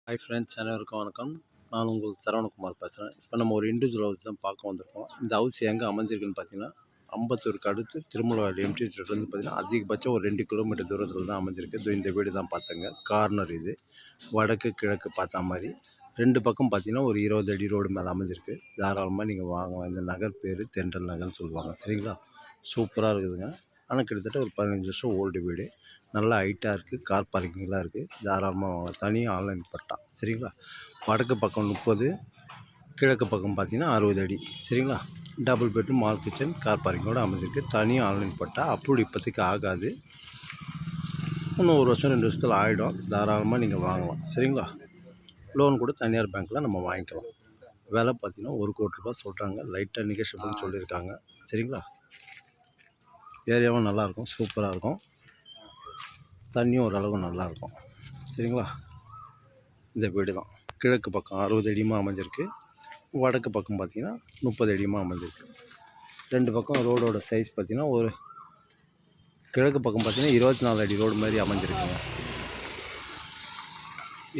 Hi friends, அனைவருக்கும் வணக்கம். நான் உங்கள் சரவணகுமார் பேசுகிறேன். இப்போ நம்ம ஒரு இண்டிவிஜுவல் ஹவுஸ் தான் பார்க்க வந்திருக்கோம். இந்த ஹவுஸ் எங்கே அமைஞ்சிருக்குன்னு பார்த்தீங்கன்னா, அம்பத்தூருக்கு அடுத்து திருமலவாடி எம்டி ஸ்ட்ரீட்லேருந்து பார்த்தீங்கன்னா, அதிகபட்சம் ஒரு 2 கிலோமீட்டர் தூரத்தில் தான் அமைஞ்சிருக்கு. இந்த வீடு தான் பார்த்தேங்க. கார்னர் இது. வடக்கு கிழக்கு பார்த்தா மாதிரி 2 பக்கம் பார்த்தீங்கன்னா, ஒரு 20 அடி ரோடு மேலே அமைஞ்சிருக்கு. தாராளமாக நீங்கள் வாங்கலாம். இந்த நகர் பேர் தென்றல் நகர்னு சொல்லுவாங்க. சரிங்களா? சூப்பராக இருக்குதுங்க. ஆனால் கிட்டத்தட்ட ஒரு 15 வருஷம் ஓல்டு வீடு. நல்லா ஹைட்டாக இருக்குது. கார் பார்க்கிங்லாம் இருக்குது. தாராளமாக வாங்கலாம். தனி ஆன்லைன் பட்டா. சரிங்களா? வடக்கு பக்கம் 30, கிழக்கு பக்கம் பார்த்தீங்கன்னா 60 அடி. சரிங்களா? டபுள் பெட்ரூம், மால் கிச்சன், கார் பார்க்கிங்கோடு அமைஞ்சிருக்கு. தனி ஆன்லைன் பட்டா. அப்ரூவ்டு இப்போதைக்கு ஆகாது. இன்னும் 1 வருஷம் 2 வருஷத்தில் ஆகிடும். தாராளமாக நீங்கள் வாங்கலாம். சரிங்களா? லோன் கூட தனியார் பேங்க்கில் நம்ம வாங்கிக்கலாம். விலை பார்த்தீங்கன்னா 1 கோடி ரூபாய் சொல்கிறாங்க. லைட்டாக நெகோஷியபிள்னு சொல்லியிருக்காங்க. சரிங்களா? ஏரியாவும் நல்லாயிருக்கும். சூப்பராக இருக்கும். தண்ணியும் ஓரளவு நல்லாயிருக்கும். சரிங்களா? இந்த வீடு தான். கிழக்கு பக்கம் 60 அடியுமா அமைஞ்சிருக்கு. வடக்கு பக்கம் பார்த்திங்கன்னா 30 அடியுமா அமைஞ்சிருக்கு. 2 பக்கம் ரோடோட சைஸ் பார்த்திங்கன்னா, ஒரு கிழக்கு பக்கம் பார்த்திங்கன்னா 24 அடி ரோடு மாதிரி அமைஞ்சிருக்குங்க.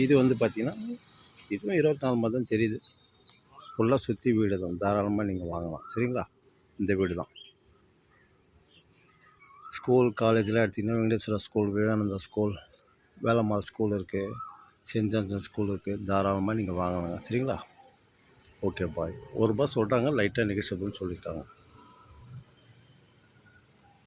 இது வந்து பார்த்திங்கன்னா, இதுவும் 24 மாதிரி தான் தெரியுது. ஃபுல்லாக சுற்றி வீடு தான். தாராளமாக நீங்கள் வாங்கலாம். சரிங்களா? இந்த வீடு தான். ஸ்கூல் காலேஜெலாம் எடுத்திங்கன்னா, Venkateswara school, Vivekananda school, Velammal school இருக்குது, சென்ட் ஜான்சன் ஸ்கூல் இருக்குது. தாராளமாக நீங்கள் வாங்கலாங்க. சரிங்களா? Okay bye. 1 ரூபா சொல்கிறாங்க. லைட்டாக நெகோஷியபிள்னு சொல்லியிருக்காங்க.